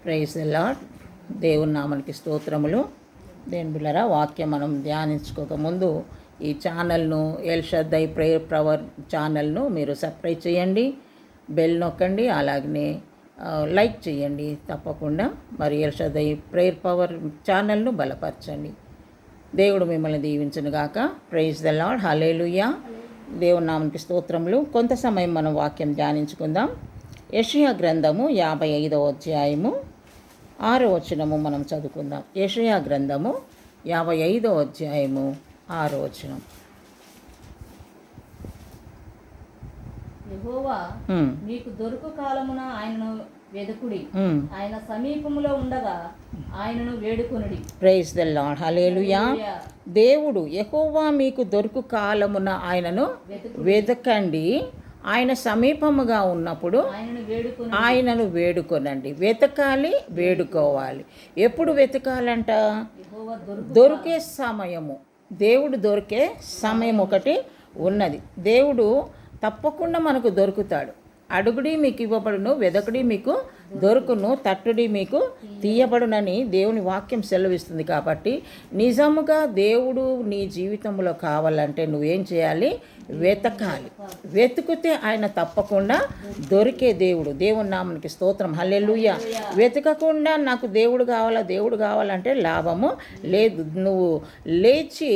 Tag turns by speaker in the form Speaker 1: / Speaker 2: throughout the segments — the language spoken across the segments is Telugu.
Speaker 1: Praise the lord. దేవుని నామానికి స్తోత్రములు. దేని బిళ్ళరా వాక్యం మనం ధ్యానించుకోకముందు ఈ ఛానల్ను ఎల్షద్దై ప్రేయర్ పవర్ ఛానల్ను మీరు సబ్స్క్రైబ్ చేయండి, బెల్ నొక్కండి, అలాగనే లైక్ చేయండి తప్పకుండా. మరి ఎల్షద్దై ప్రేయర్ పవర్ ఛానల్ను బలపరచండి. దేవుడు మిమ్మల్ని దీవించును గాక. Praise the lord. హల్లెలూయా. దేవుని నామానికి స్తోత్రములు. కొంత సమయం మనం వాక్యం ధ్యానించుకుందాం. యెషయా గ్రంథము 55వ అధ్యాయము 6వ వచనము మనం చదువుకుందాం. యెషయా గ్రంథము 55వ అధ్యాయము 6వ వచనం.
Speaker 2: యెహోవా మీకు దొరుకు కాలమున ఆయనను వెదుకుడి, ఆయన సమీపములో ఉండగా ఆయనను వేడుకొనుడి.
Speaker 1: Praise the lord. హల్లెలూయా. దేవుడు యెహోవా మీకు దొరుకు కాలమున ఆయనను వెదకండి, ఆయన సమీపముగా ఉన్నప్పుడు ఆయనను వేడుకొనండి. వెతకాలి, వేడుకోవాలి. ఎప్పుడు వెతకాలంట? దొరికే సమయము. దేవుడు దొరికే సమయం ఒకటి ఉన్నది. దేవుడు తప్పకుండా మనకు దొరుకుతాడు. అడుగుడి మీకు ఇవ్వబడును, వెదకుడి మీకు దొరుకును, తట్టుడి మీకు తీయబడునని దేవుని వాక్యం సెలవిస్తుంది. కాబట్టి నిజముగా దేవుడు నీ జీవితంలో కావాలంటే నువ్వేం చేయాలి? వెతకాలి. వెతుకుతే ఆయన తప్పకుండా దొరికే దేవుడు. దేవుని నామానికి స్తోత్రం. హల్లెలూయా. వెతకకుండా నాకు దేవుడు కావాలంటే లాభము లేదు. నువ్వు లేచి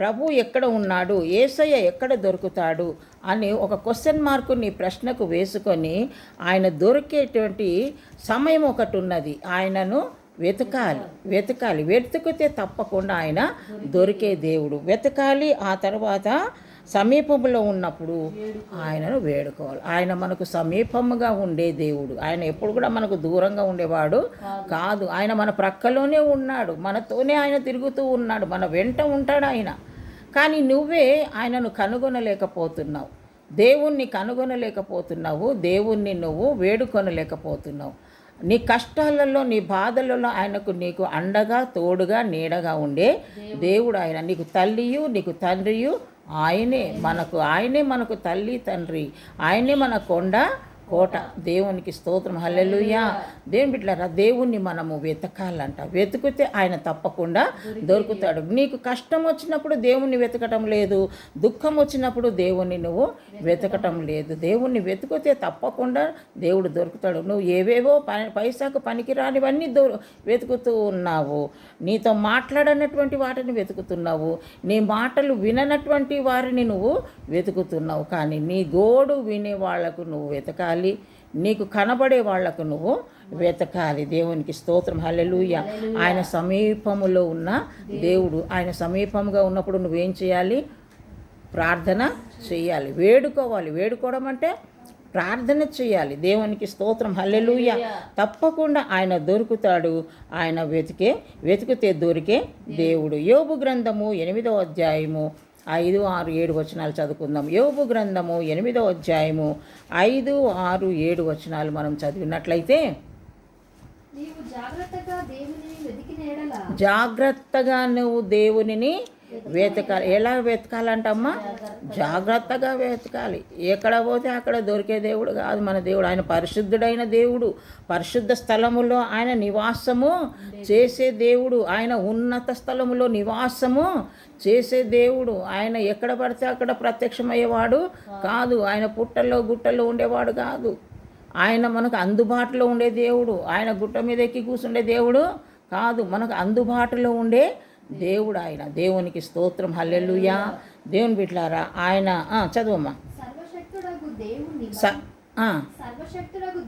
Speaker 1: ప్రభు ఎక్కడ ఉన్నాడు, యేసయ్య ఎక్కడ దొరుకుతాడు అని ఒక క్వశ్చన్ మార్కు నీ ప్రశ్నకు వేసుకొని ఆయన దొరికేటువంటి సమయం ఒకటి ఉన్నది. ఆయనను వెతకాలి. వెతికితే తప్పకుండా ఆయన దొరికే దేవుడు. వెతకాలి. ఆ తర్వాత సమీపంలో ఉన్నప్పుడు ఆయనను వేడుకోవాలి. ఆయన మనకు సమీపముగా ఉండే దేవుడు. ఆయన ఎప్పుడు కూడా మనకు దూరంగా ఉండేవాడు కాదు. ఆయన మన ప్రక్కలోనే ఉన్నాడు, మనతోనే ఆయన తిరుగుతూ ఉన్నాడు, మన వెంట ఉంటాడు ఆయన. కానీ నువ్వే ఆయనను కనుగొనలేకపోతున్నావు, దేవుణ్ణి కనుగొనలేకపోతున్నావు, దేవుణ్ణి నువ్వు వేడుకొనలేకపోతున్నావు. నీ కష్టాలలో, నీ బాధలలో ఆయనకు నీకు అండగా, తోడుగా, నీడగా ఉండే దేవుడు ఆయన. నీకు తల్లియు, నీకు తండ్రియు ఆయనే. మనకు తల్లి, తండ్రి. ఆయనే మన కొండ, కోట. దేవునికి స్తోత్రం. హల్లెలూయా. దేవుని బిడ్డలారా, దేవుణ్ణి మనము వెతకాలంట. వెతికితే ఆయన తప్పకుండా దొరుకుతాడు. నీకు కష్టం వచ్చినప్పుడు దేవుణ్ణి వెతకటం లేదు, దుఃఖం వచ్చినప్పుడు దేవుణ్ణి నువ్వు వెతకటం లేదు. దేవుణ్ణి వెతికితే తప్పకుండా దేవుడు దొరుకుతాడు. నువ్వు ఏవేవో పైసాకు పనికిరానివన్నీ వెతుకుతూ ఉన్నావు. నీతో మాట్లాడనటువంటి వాటిని వెతుకుతున్నావు, నీ మాటలు విననటువంటి వారిని నువ్వు వెతుకుతున్నావు. కానీ నీ గోడు వినే వాళ్లకు నువ్వు వెతకాలి, నీకు కనబడే వాళ్లకు నువ్వు వెతకాలి. దేవునికి స్తోత్రం. హల్లెలూయా. ఆయన సమీపములో ఉన్న దేవుడు. ఆయన సమీపముగా ఉన్నప్పుడు నువ్వేం చేయాలి? ప్రార్థన చేయాలి, వేడుకోవాలి. వేడుకోవడం అంటే ప్రార్థన చేయాలి. దేవునికి స్తోత్రం. హల్లెలూయా. తప్పకుండా ఆయన దొరుకుతాడు. ఆయన వెతికితే దొరికే దేవుడు. యోబు గ్రంథము 8వ అధ్యాయము 5, 6, 7 వచనాలు చదువుకుందాం. యోబు గ్రంథము 8వ అధ్యాయము 5, 6, 7 వచనాలు మనం చదివినట్లయితే, జాగ్రత్తగా నువ్వు దేవునిని వెతకాలి. ఎలా వెతకాలంటమ్మా? జాగ్రత్తగా వెతకాలి. ఎక్కడ పోతే అక్కడ దొరికే దేవుడు కాదు మన దేవుడు. ఆయన పరిశుద్ధుడైన దేవుడు. పరిశుద్ధ స్థలములో ఆయన నివాసము చేసే దేవుడు. ఆయన ఉన్నత స్థలములో నివాసము చేసే దేవుడు. ఆయన ఎక్కడ పడితే అక్కడ ప్రత్యక్షమయ్యేవాడు కాదు. ఆయన పుట్టల్లో గుట్టల్లో ఉండేవాడు కాదు. ఆయన మనకు అందుబాటులో ఉండే దేవుడు. ఆయన గుట్ట మీద ఎక్కి కూర్చుండే దేవుడు కాదు, మనకు అందుబాటులో ఉండే దేవుడు ఆయన. దేవునికి స్తోత్రం. హల్లెలూయా. దేవుని బిడ్డలారా, ఆయన చదువమ్మా.
Speaker 2: సర్వశక్తుడగు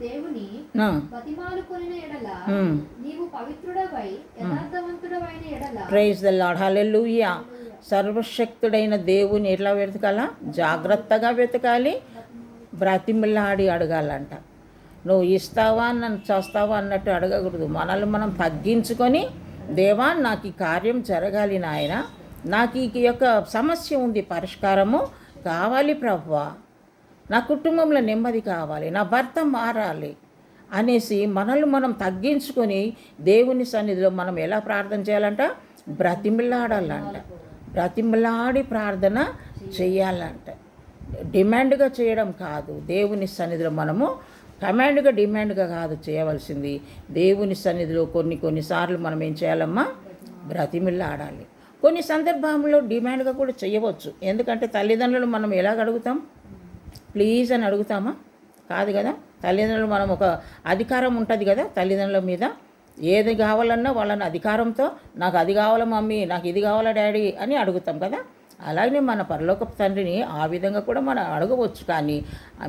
Speaker 2: దేవుని బతిమాలుకొనిన ఎడల నీవు పవిత్రుడవై యథార్థవంతుడవైన ఎడల.
Speaker 1: Praise the lord. హల్లెలూయా. సర్వశక్తుడైన దేవుని ఎట్లా వెతకాలా? జాగ్రత్తగా వెతకాలి, బ్రతిమలాడి అడగాలంట. నువ్వు ఇస్తావా, నన్ను చేస్తావా అన్నట్టు అడగకూడదు. మనల్ని మనం తగ్గించుకొని, దేవా నాకు ఈ కార్యం జరగాలి నాయన, నాకు ఈ యొక్క సమస్య ఉంది, పరిష్కారము కావాలి ప్రభువా, నా కుటుంబంలో నెమ్మది కావాలి, నా భర్త మారాలి అనేసి మనల్ని మనం తగ్గించుకొని దేవుని సన్నిధిలో మనం ఎలా ప్రార్థన చేయాలంట? బ్రతిమలాడాలంట. బ్రతిమలాడి ప్రార్థన చేయాలంట. డిమాండ్గా చేయడం కాదు. దేవుని సన్నిధిలో మనము కమాండ్గా డిమాండ్గా కాదు చేయవలసింది. దేవుని సన్నిధిలో కొన్నిసార్లు మనం ఏం చేయాలమ్మా? బ్రతిమిల్లాడాలి. కొన్ని సందర్భంలో డిమాండ్గా కూడా చేయవచ్చు. ఎందుకంటే తల్లిదండ్రులు మనం ఎలాగ అడుగుతాం? ప్లీజ్ అని అడుగుతామా? కాదు కదా. తల్లిదండ్రులు మనం ఒక అధికారం ఉంటుంది కదా తల్లిదండ్రుల మీద. ఏది కావాలన్నా వాళ్ళని అధికారంతో నాకు అది కావాలా మమ్మీ, నాకు ఇది కావాలా డాడీ అని అడుగుతాం కదా. అలాగే మన పరలోకపు తండ్రిని ఆ విధంగా కూడా మనం అడగవచ్చు. కానీ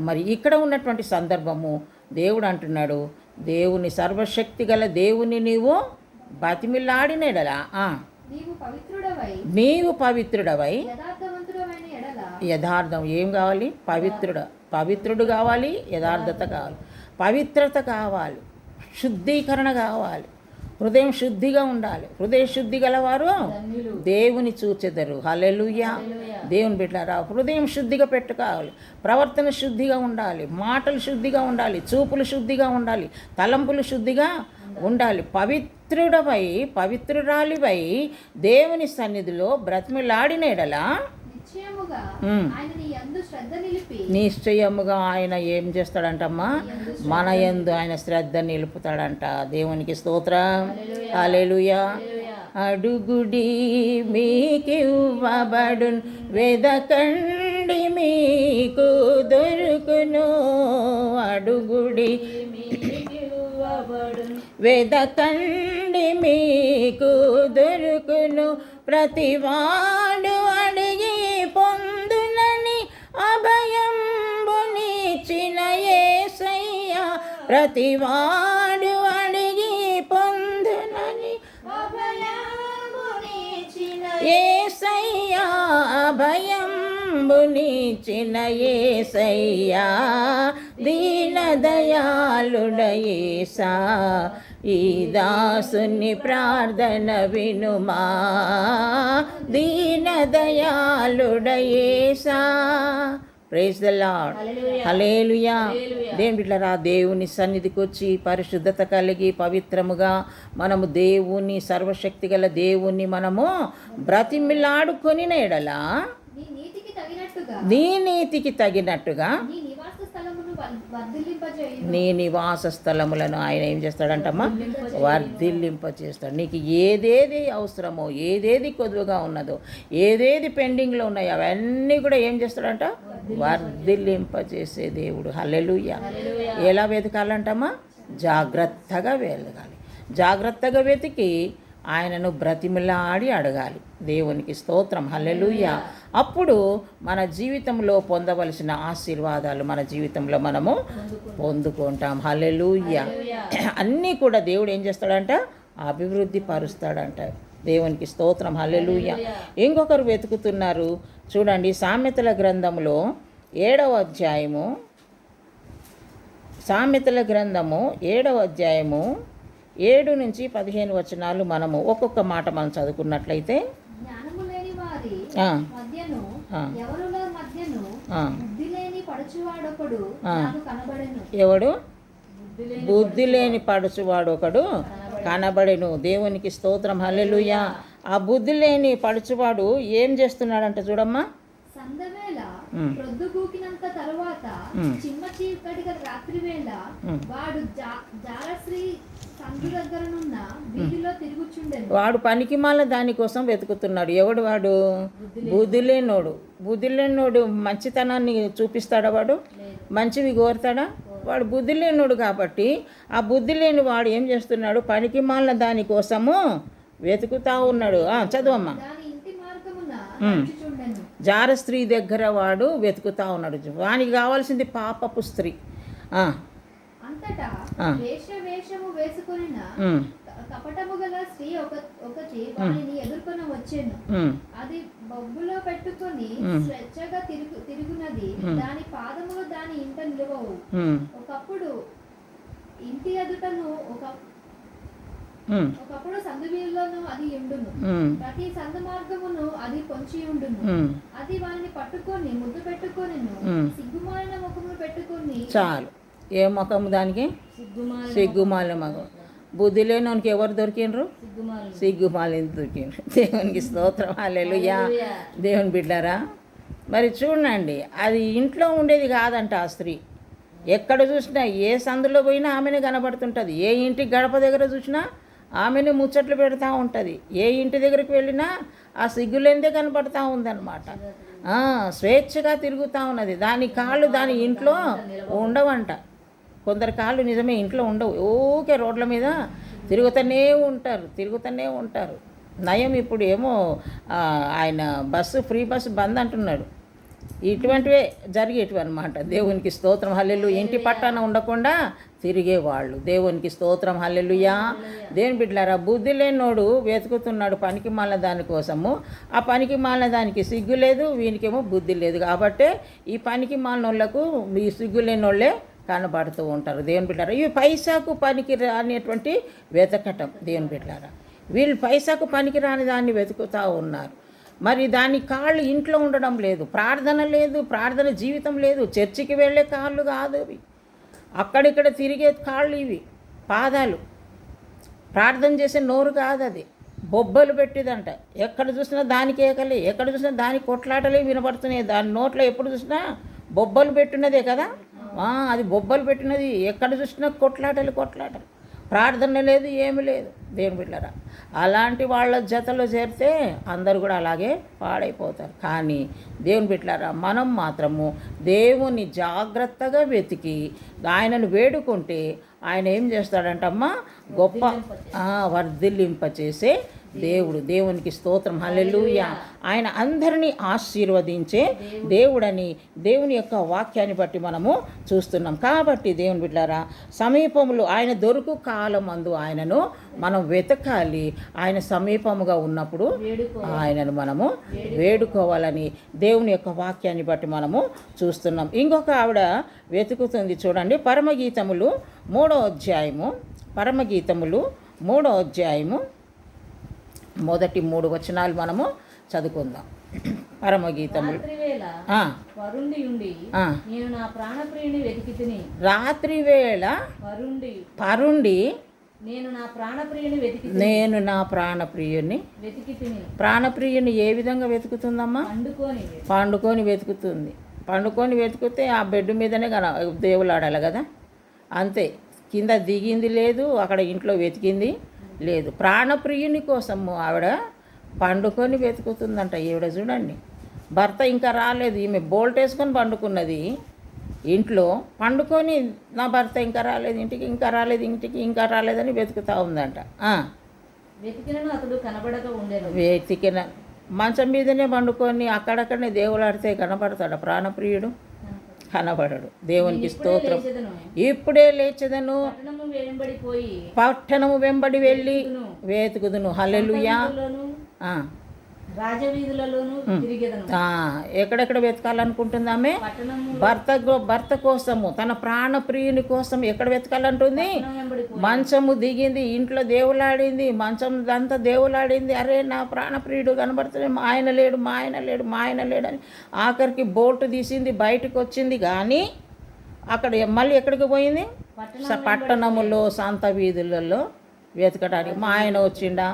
Speaker 1: మరి ఇక్కడ ఉన్నటువంటి సందర్భము దేవుడు అంటున్నాడు, దేవుని సర్వశక్తి గల దేవుని నీవు బతిమిల్లాడినడలా నీవు పవిత్రుడవై యథార్థం ఏం కావాలి? పవిత్రుడు కావాలి, యథార్థత కావాలి, పవిత్రత కావాలి, శుద్ధీకరణ కావాలి, హృదయం శుద్ధిగా ఉండాలి. హృదయ శుద్ధి గలవారు దేవుని చూచెదరు. హల్లెలూయా. దేవుని బిడ్డలారా, హృదయం శుద్ధిగా పెట్టుకోవాలి, ప్రవర్తన శుద్ధిగా ఉండాలి, మాటలు శుద్ధిగా ఉండాలి, చూపులు శుద్ధిగా ఉండాలి, తలంపులు శుద్ధిగా ఉండాలి. పవిత్రుడవై పవిత్రురాలివై దేవుని సన్నిధిలో బ్రతిమిలాడిన ఎడల నిశ్చయముగా ఆయన ఏం చేస్తాడంటమ్మా? మన యందు ఆయన శ్రద్ధ నిలుపుతాడంట. దేవునికి స్తోత్రం. హల్లెలూయా. అడుగుడి మీకివ్వబడును, వెదకండి మీకు దొరుకును. అడుగుడి వెదకండి మీకు దొరుకును. ప్రతివాడు అడిగి పొందునని అభయంబునిచ్చిన యేసయ్య. ప్రతివాడు అడిగి పొందునని యేసయ్య. అభయంబునిచ్చిన యేసయ్య. దీనదయాళుడ యేసా, ఈ దాసుని ప్రార్థన వినుమా. దీనదయాళుడ యేసా. Praise the lord. హల్లెలూయా. దేవుని బిడ్డలారా, దేవుని సన్నిధికి వచ్చి పరిశుద్ధత కలిగి పవిత్రముగా మనము దేవుని సర్వశక్తి గల దేవుని మనము బ్రతిమిలాడుకొనిన ఎడల నీ నీతికి తగినట్టుగా నీ నివాస స్థలములను ఆయన ఏం చేస్తాడంటమ్మా? వర్ధిల్లింపచేస్తాడు. నీకు ఏదేది అవసరమో, ఏదేది కొద్దుగా ఉన్నదో, ఏదేది పెండింగ్లో ఉన్నాయో అవన్నీ కూడా ఏం చేస్తాడంట? వర్ధిల్లింపచేసే దేవుడు. హల్లెలూయా. ఎలా వెతకాలంటమ్మా? జాగ్రత్తగా వెతకాలి. జాగ్రత్తగా వెతికి ఆయనను బ్రతిమిలాడి అడగాలి. దేవునికి స్తోత్రం. హల్లెలూయా. అప్పుడు మన జీవితంలో పొందవలసిన ఆశీర్వాదాలు మన జీవితంలో మనము పొందుకుంటాం. హల్లెలూయా. అన్నీ కూడా దేవుడు ఏం చేస్తాడంట? అభివృద్ధి పరుస్తాడంట. దేవునికి స్తోత్రం. హల్లెలూయా. ఇంకొకరు వెతుకుతున్నారు చూడండి. సామెతల గ్రంథంలో 7వ అధ్యాయము, సామెతల గ్రంథము 7వ అధ్యాయము 7 నుంచి 15 వచనాలు మనము ఒక్కొక్క మాట మనం చదువుకున్నట్లయితే, ఎవడు? బుద్ధి లేని పడుచువాడు ఒకడు కనబడెను. దేవునికి స్తోత్రం. హల్లెలూయా. ఆ బుద్ధి లేని పడుచువాడు ఏం చేస్తున్నాడంట చూడమ్మా.
Speaker 2: ప్రొద్దుగూకినంత తరువాత చిమ్మ చీకటిగా రాత్రి వేళ వాడు జాలశ్రీ సందు దగ్గరనున్న వీధిలో తిరుగుచుండెను.
Speaker 1: వాడు పనికిమాల దానికోసం వెతుకుతున్నాడు. ఎవడు వాడు? బుద్ధిలేనోడు. బుద్ధిలేనోడు మంచితనాన్ని చూపిస్తాడా? వాడు మంచివి కోరుతాడా? వాడు బుద్ధి లేనోడు. కాబట్టి ఆ బుద్ధి లేని వాడు ఏం చేస్తున్నాడు? పనికిమాల దానికోసము వెతుకుతా ఉన్నాడు. చదువమ్మా. జార స్త్రీ దగ్గర వాడు వెతుకుతా ఉన్నాడు. వానికి కావాల్సింది పాపపు స్త్రీ.
Speaker 2: అంతటా వేషము వేసుకొనిన కపటము గల స్త్రీ ఒకటి వానిని ఎదుర్కొని వచ్చెను. అది బొగ్గులో పెట్టుకొని స్వేచ్ఛగా తిరుగునది. దాని పాదములు దాని ఇంట నిలువవు. ఒకప్పుడు ఇంటి ఎదుటను ఒకప్పుడు సందువీరులోను అది ఉండును. ప్రతి సందు మార్గమును అది పొంచి ఉండును. అది వారిని పట్టుకొని ముద్దు పెట్టుకొని సిగ్గుమాలిన ముఖమును పెట్టుకొని.
Speaker 1: చాలు. ఏ ముఖము దానికి? సిగ్గుమాలిన ముఖం. బుద్ధి లేనోనికి ఎవరు దొరికిండ్రు? సిగ్గుమాలిన దొరికిండ్రు. దేవునికి స్తోత్రం. హల్లెలూయా. దేవుని బిడ్డారా, మరి చూడండి, అది ఇంట్లో ఉండేది కాదంట ఆ స్త్రీ. ఎక్కడ చూసినా ఏ సందులో పోయినా ఆమెనే కనబడుతుంటుంది. ఏ ఇంటి గడప దగ్గర చూసినా ఆమెను ముచ్చట్లు పెడతా ఉంటుంది. ఏ ఇంటి దగ్గరికి వెళ్ళినా ఆ సిగ్గులేందే కనపడతా ఉందన్నమాట. స్వేచ్ఛగా తిరుగుతూ ఉన్నది. దాని కాళ్ళు దాని ఇంట్లో ఉండవంట. కొందరి కాళ్ళు నిజమే ఇంట్లో ఉండవు, ఊకే రోడ్ల మీద తిరుగుతూనే ఉంటారు. నయం ఇప్పుడు ఏమో ఆయన ఫ్రీ బస్సు బంద్ అంటున్నాడు. ఇటువంటివే జరిగేటివి అనమాట. దేవునికి స్తోత్రం హల్లెలూయా. ఇంటి పట్టాన ఉండకుండా తిరిగేవాళ్ళు. దేవునికి స్తోత్రం హల్లెలూయా. దేవుని బిడ్డలారా, బుద్ధి లేనోడు వెతుకుతున్నాడు పనికి మాలిన దానికోసము. ఆ పనికి మాలిన దానికి సిగ్గు లేదు, వీనికేమో బుద్ధి లేదు. కాబట్టే ఈ పనికి మాలినోళ్లకు ఈ సిగ్గు లేనోళ్ళే కనబడుతూ ఉంటారు. దేవుని బిడ్డలారా, ఇవి పైసాకు పనికి రానిటువంటి వెతకటం. దేవుని బిడ్డలారా, వీళ్ళు పైసాకు పనికి రాని దాన్ని వెతుకుతూ ఉన్నారు. మరి దాని కాళ్ళు ఇంట్లో ఉండడం లేదు, ప్రార్థన లేదు, ప్రార్థన జీవితం లేదు, చర్చికి వెళ్ళే కాళ్ళు కాదు ఇవి, అక్కడిక్కడ తిరిగే కాళ్ళు ఇవి, పాదాలు, ప్రార్థన చేసే నోరు కాదు అది, బొబ్బలు పెట్టిదంట. ఎక్కడ చూసినా దానికి ఏకలే, ఎక్కడ చూసినా దానికి కొట్లాటలే వినపడుతున్నాయి. దాని నోట్లో ఎప్పుడు చూసినా బొబ్బలు పెట్టినదే కదా, అది బొబ్బలు పెట్టినది. ఎక్కడ చూసినా కొట్లాటలు, ప్రార్థన లేదు, ఏమి లేదు. దేవుని బిడ్డలారా, అలాంటి వాళ్ళ జతలో చేరితే అందరూ కూడా అలాగే పాడైపోతారు. కానీ దేవుని బిడ్డలారా, మనం మాత్రము దేవుని జాగ్రత్తగా వెతికి ఆయనను వేడుకుంటే ఆయన ఏం చేస్తాడంటమ్మా, గొప్ప వర్ధిల్లింపచేసే దేవుడు. దేవునికి స్తోత్రం హల్లెలూయా. ఆయన అందరినీ ఆశీర్వదించే దేవుడని దేవుని యొక్క వాక్యాన్ని బట్టి మనము చూస్తున్నాం. కాబట్టి దేవుని బిడ్డలారా, సమీపములో ఆయన దొరుకు కాలమందు ఆయనను మనం వెతకాలి. ఆయన సమీపముగా ఉన్నప్పుడు ఆయనను మనము వేడుకోవాలని దేవుని యొక్క వాక్యాన్ని బట్టి మనము చూస్తున్నాం. ఇంకొక ఆవిడ వెతుకుతుంది చూడండి. పరమగీతములు 3వ అధ్యాయము, పరమగీతములు 3వ అధ్యాయము మొదటి 3 వచనాలు మనము చదువుకుందాం. పరమగీతములు. రాత్రి వేళ పరుండి నేను నా ప్రాణప్రియుని ప్రాణప్రియుని ఏ విధంగా వెతుకుతుందమ్మా? పండుకొని వెతుకుతుంది. పండుకొని వెతుకుతే ఆ బెడ్ మీదనే దేవులాడాలి కదా, అంతే. కింద దిగింది లేదు, అక్కడ ఇంట్లో వెతికింది లేదు. ప్రాణప్రియుని కోసము ఆవిడ పండుకొని వెతుకుతుందంట. ఈవిడ చూడండి, భర్త ఇంకా రాలేదు, ఈమె బోల్ట్ వేసుకొని పండుకున్నది ఇంట్లో. పండుకొని నా భర్త ఇంకా రాలేదు ఇంటికి, ఇంకా రాలేదని వెతుకుతూ ఉందంట. వెతికిన మంచం మీదనే పండుకొని అక్కడక్కడనే దేవులాడితే కనపడతాడు ప్రాణప్రియుడు? కనబడడు. దేవునికి స్తోత్రం. ఇప్పుడే లేచెదను, పట్టణము వెంబడి వెళ్ళి వెతుకుదును. హల్లెలూయా. ఎక్కడెక్కడ వెతకాలనుకుంటుందామే? భర్త కోసము, తన ప్రాణప్రియుని కోసం ఎక్కడ వెతకాలంటుంది? మంచము దిగింది, ఇంట్లో దేవులాడింది, మంచం అంతా దేవులాడింది. అరే నా ప్రాణప్రియుడు కనబడుతుంది, మా ఆయన లేడు అని ఆఖరికి బోల్ట్ తీసింది, బయటకు వచ్చింది. కానీ అక్కడ మళ్ళీ ఎక్కడికి పోయింది? పట్టణములో సంత వీధులలో వెతకడానికి. మా ఆయన వచ్చిండా,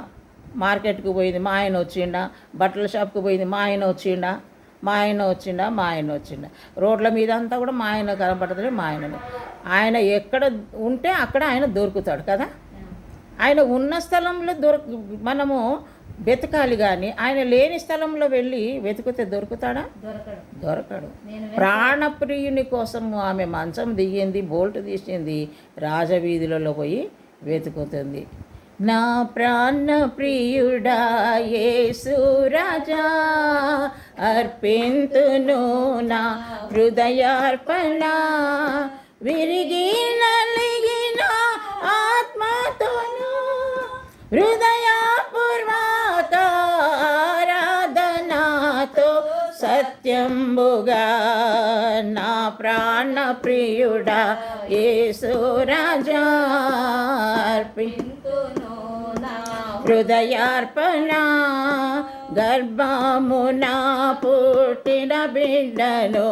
Speaker 1: మార్కెట్కి పోయింది, మా ఆయన వచ్చిండా, బట్టల షాప్కి పోయింది, మా ఆయన వచ్చిండా, రోడ్ల మీద అంతా కూడా మా ఆయన కనబడుతుంది. ఆయన ఎక్కడ ఉంటే అక్కడ ఆయన దొరుకుతాడు కదా. ఆయన ఉన్న స్థలంలో మనము వెతకాలి. కానీ ఆయన లేని స్థలంలో వెళ్ళి వెతికితే దొరుకుతాడా? దొరకడు. ప్రాణప్రియుని కోసం ఆమె మంచం దిగింది, బోల్ట్ తీసింది, రాజవీధులలో పోయి వెతుకుతుంది. నా ప్రాణ ప్రియుడా యేసు రాజా, అర్పింతును నా హృదయార్పణ, విరిగి నలిగిన ఆత్మతోను హృదయపూర్వక ఆరాధనతో సత్యంబుగా నా ప్రాణ ప్రియుడా యేసు రాజా, అర్పింతును హృదయార్పణ, గర్భమున పుట్టిన బిడ్డను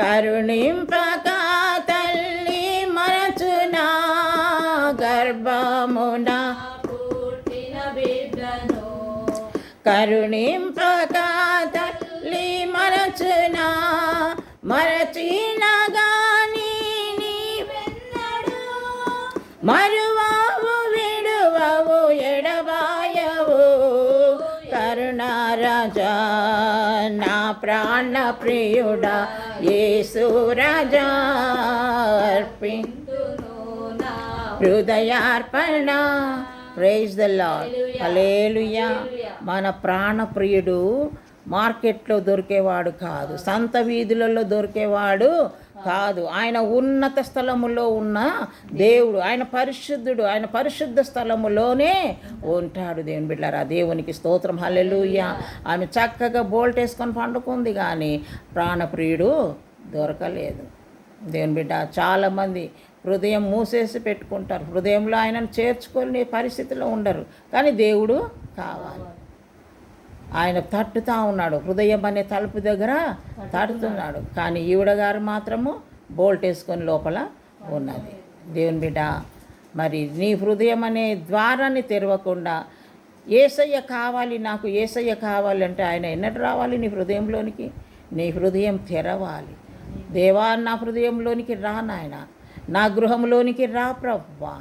Speaker 1: కరుణింపక తల్లి మరచునా, గర్భమున పుట్టిన బిడ్డను కరుణింపక తల్లి మరచునా, మరచిన గాని మరువావు విడువవు ఎడబాయవు కరుణారాజా నా ప్రాణ ప్రియుడా యేసు రాజా హృదయార్పణ. Praise the lord. హల్లెలూయా. మన ప్రాణప్రియుడు మార్కెట్లో దొరికేవాడు కాదు, సంత వీధులలో దొరికేవాడు కాదు. ఆయన ఉన్నత స్థలములో ఉన్న దేవుడు, ఆయన పరిశుద్ధుడు, ఆయన పరిశుద్ధ స్థలములోనే ఉంటాడు. దేవుని బిడ్డారా, దేవునికి స్తోత్రం. హల్లెలూయా. ఆమె చక్కగా బోల్ట్ వేసుకొని పండుకుంది, కానీ ప్రాణప్రియుడు దొరకలేదు. దేవుని బిడ్డ, చాలామంది హృదయం మూసేసి పెట్టుకుంటారు, హృదయంలో ఆయనను చేర్చుకొని పరిస్థితిలో ఉండరు, కానీ దేవుడు కావాలి. ఆయన తట్టుతా ఉన్నాడు, హృదయం అనే తలుపు దగ్గర తడుతున్నాడు, కానీ ఈవిడ గారు మాత్రము బోల్ట్ వేసుకొని లోపల ఉన్నది. దేవుని బిడ్డ, మరి నీ హృదయం అనే ద్వారాన్ని తెరవకుండా యేసయ్య కావాలి, నాకు యేసయ్య కావాలంటే ఆయన ఎన్నటి రావాలి నీ హృదయంలోనికి? నీ హృదయం తెరవాలి. దేవా, నా హృదయంలోనికి రా నాయన, నా గృహంలోనికి రా ప్రభువా,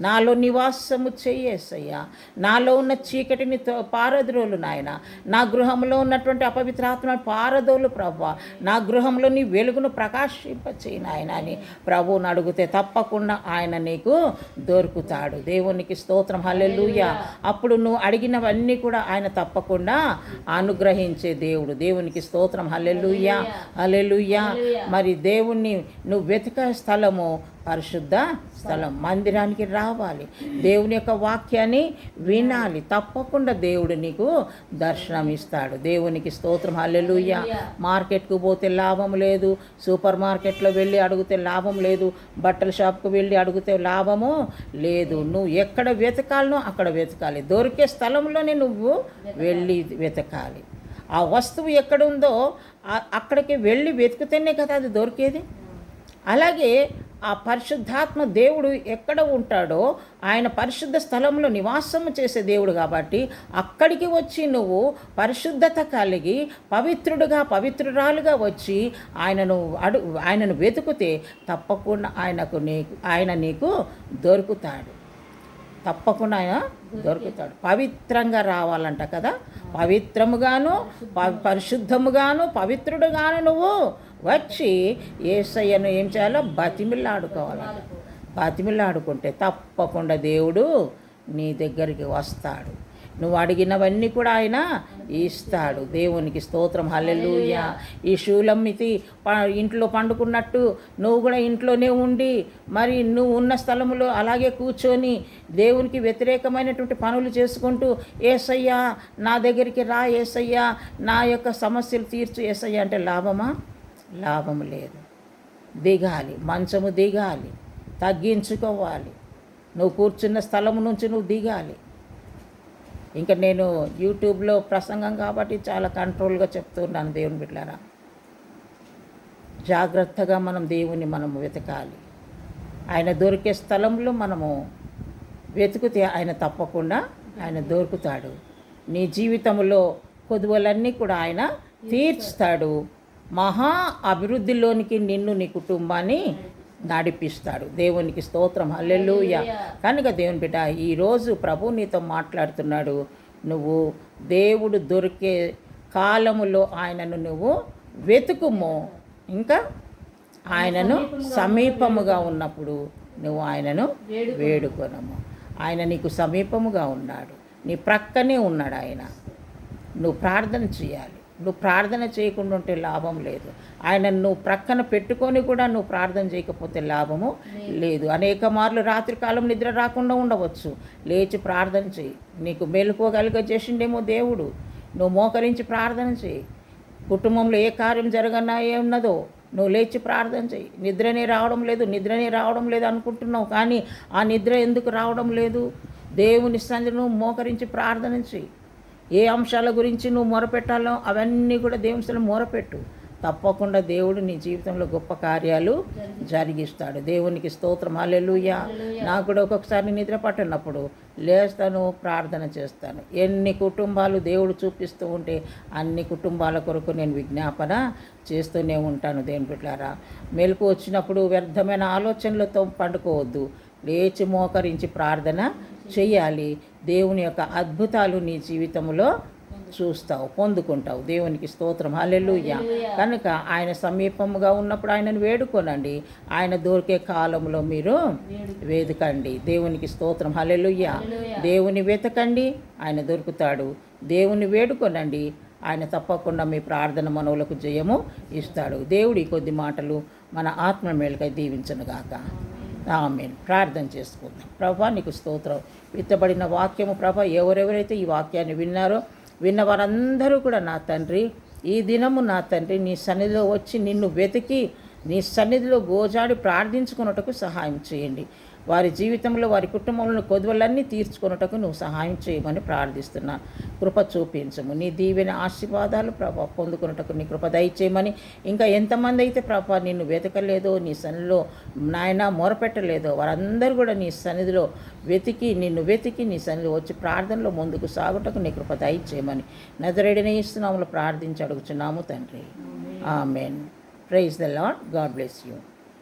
Speaker 1: నాలో నివాసము చెయ్యేసయ్యా, నాలో ఉన్న చీకటిని పారద్రోలు నాయన, నా గృహంలో ఉన్నటువంటి అపవిత్రాత్మ పారదోలు ప్రభువా, నా గృహంలో నీ వెలుగును ప్రకాశింపచేయి నాయన అని ప్రభువుని అడిగితే తప్పకుండా ఆయన నీకు దొరుకుతాడు. దేవునికి స్తోత్రం. హల్లెలూయా. అప్పుడు నువ్వు అడిగినవన్నీ కూడా ఆయన తప్పకుండా అనుగ్రహించే దేవుడు. దేవునికి స్తోత్రం. హల్లెలూయా, హల్లెలూయా. మరి దేవుణ్ణి నువ్వు వెతికే స్థలము పరిశుద్ధ స్థలం, మందిరానికి రావాలి, దేవుని యొక్క వాక్యాన్ని వినాలి, తప్పకుండా దేవుడు నీకు దర్శనం ఇస్తాడు. దేవునికి స్తోత్రం. హల్లెలూయా. మార్కెట్కు పోతే లాభం లేదు, సూపర్ మార్కెట్లో వెళ్ళి అడిగితే లాభం లేదు, బట్టల షాప్కు వెళ్ళి అడిగితే లాభము లేదు. నువ్వు ఎక్కడ వెతకాలనో అక్కడ వెతకాలి, దొరికే స్థలంలోనే నువ్వు వెళ్ళి వెతకాలి. ఆ వస్తువు ఎక్కడుందో అక్కడికి వెళ్ళి వెతికితేనే కదా అది దొరికేది. అలాగే ఆ పరిశుద్ధాత్మ దేవుడు ఎక్కడ ఉంటాడో ఆయన పరిశుద్ధ స్థలంలో నివాసము చేసే దేవుడు కాబట్టి అక్కడికి వచ్చి నువ్వు పరిశుద్ధత కలిగి పవిత్రుడుగా పవిత్రురాలుగా వచ్చి ఆయనను వెతుకుతే తప్పకుండా ఆయన నీకు దొరుకుతాడు. తప్పకుండా ఆయన దొరుకుతాడు. పవిత్రంగా రావాలంట కదా, పవిత్రముగాను పరిశుద్ధముగాను పవిత్రుడుగాను నువ్వు వచ్చి యేసయ్యను ఏం చేయాలో బతిమిలాడుకోవాలంట. బతిమిలాడుకుంటే తప్పకుండా దేవుడు నీ దగ్గరికి వస్తాడు. నువ్వు అడిగినవన్నీ కూడా ఆయన ఇస్తాడు. దేవునికి స్తోత్రం. హల్లెలూయా. ఈ షూలమ్మితి ఇంట్లో పండుకున్నట్టు నువ్వు కూడా ఇంట్లోనే ఉండి మరి నువ్వు ఉన్న స్థలంలో అలాగే కూర్చొని దేవునికి వ్యతిరేకమైనటువంటి పనులు చేసుకుంటూ యేసయ్యా నా దగ్గరికి రా, యేసయ్యా నా యొక్క సమస్యలు తీర్చు యేసయ్యా అంటే లాభమా? లాభం లేదు. దిగాలి, మంచము దిగాలి, తగ్గించుకోవాలి, నువ్వు కూర్చున్న స్థలం నుంచి నువ్వు దిగాలి. ఇంకా నేను యూట్యూబ్లో ప్రసంగం కాబట్టి చాలా కంట్రోల్గా చెప్తున్నాను. దేవుని బిడ్డలారా, జాగ్రత్తగా మనము వెతకాలి. ఆయన దొరికే స్థలంలో మనము వెతికితే ఆయన తప్పకుండా ఆయన దొరుకుతాడు. నీ జీవితంలో కొదువలన్నీ కూడా ఆయన తీర్చుతాడు. మహా అభివృద్ధిలోనికి నిన్ను నీ కుటుంబాన్ని నడిపిస్తాడు. దేవునికి స్తోత్రం. హల్లెలూయా. కనుక దేవుని బిడ్డ, ఈరోజు ప్రభు నీతో మాట్లాడుతున్నాడు. నువ్వు దేవుడు దొరికే కాలములో ఆయనను నువ్వు వెతుకుము. ఇంకా ఆయనను సమీపముగా ఉన్నప్పుడు నువ్వు ఆయనను వేడుకొనము. ఆయన నీకు సమీపముగా ఉన్నాడు, నీ ప్రక్కనే ఉన్నాడు ఆయన. నువ్వు ప్రార్థన చేయాలి. నువ్వు ప్రార్థన చేయకుండా ఉంటే లాభం లేదు. ఆయన నువ్వు ప్రక్కన పెట్టుకొని కూడా నువ్వు ప్రార్థన చేయకపోతే లాభము లేదు. అనేక మార్లు రాత్రికాలం నిద్ర రాకుండా ఉండవచ్చు. లేచి ప్రార్థన చేయి. నీకు మెలుకోగలిగ చేసిండేమో దేవుడు. నువ్వు మోకరించి ప్రార్థన చేయి. కుటుంబంలో ఏ కార్యం జరగనా ఉన్నదో నువ్వు లేచి ప్రార్థన చేయి. నిద్రనే రావడం లేదు అనుకుంటున్నావు, కానీ ఆ నిద్ర ఎందుకు రావడం లేదు? దేవుని సన్నిధిలో నువ్వు మోకరించి ప్రార్థన చేయి. ఏ అంశాల గురించి నువ్వు మొరపెట్టాలో అవన్నీ కూడా దేవుని సన్నిధిలో మొరపెట్టు. తప్పకుండా దేవుడు నీ జీవితంలో గొప్ప కార్యాలు జరిగిస్తాడు. దేవునికి స్తోత్రం. హల్లెలూయా. నాకు కూడా ఒక్కొక్కసారి నిద్ర పట్టినప్పుడు లేస్తాను, ప్రార్థన చేస్తాను. ఎన్ని కుటుంబాలు దేవుడు చూపిస్తూ ఉంటే అన్ని కుటుంబాల కొరకు నేను విజ్ఞాపన చేస్తూనే ఉంటాను. దేవుని బిడ్డలారా, మెలకు వచ్చినప్పుడు వ్యర్థమైన ఆలోచనలతో పండుకోవద్దు. లేచి మోకరించి ప్రార్థన చెయ్యాలి. దేవుని యొక్క అద్భుతాలు నీ జీవితంలో చూస్తావు, పొందుకుంటావు. దేవునికి స్తోత్రం, హల్లెలూయా. కనుక ఆయన సమీపముగా ఉన్నప్పుడు ఆయనను వేడుకోనండి. ఆయన దొరికే కాలంలో మీరు వెతకండి. దేవునికి స్తోత్రం, హల్లెలూయా. దేవుని వెతకండి, ఆయన దొరుకుతాడు. దేవుని వేడుకోనండి, ఆయన తప్పకుండా మీ ప్రార్థన మనవులకు జయము ఇస్తాడు. దేవుడి కొద్ది మాటలు మన ఆత్మ మేలుకై దీవించనుగాక. ఆమేన్. ప్రార్థన చేసుకుందాం. ప్రభా నీకు స్తోత్రం. విత్తబడిన వాక్యము ప్రభా, ఎవరెవరైతే ఈ వాక్యాన్ని విన్న వారందరూ కూడా నా తండ్రి, ఈ దినము నా తండ్రి నీ సన్నిధిలో వచ్చి నిన్ను వెతికి నీ సన్నిధిలో గోజాడి ప్రార్థించుకున్నటకు సహాయం చేయండి. వారి జీవితంలో వారి కుటుంబంలో కొదువలన్నీ తీర్చుకున్నటకు నువ్వు సహాయం చేయమని ప్రార్థిస్తున్నాను. కృప చూపించము. నీ దీవెన ఆశీర్వాదాలు ప్రభా పొందుకున్నటకు నీ కృప దయచేయమని, ఇంకా ఎంతమంది అయితే ప్రభా నిన్ను వెతకలేదో, నీ సన్నిధిలో నాయన మొరపెట్టలేదో వారందరూ కూడా నీ సన్నిధిలో నిన్ను వెతికి నీ సన్నిధిలో వచ్చి ప్రార్థనలో ముందుకు సాగుటకు నీ కృప దయచేయమని నజరేయుడైన యేసునామములో ప్రార్థించి అడుగుచున్నాము తండ్రి. Amen. Praise the lord. God bless you.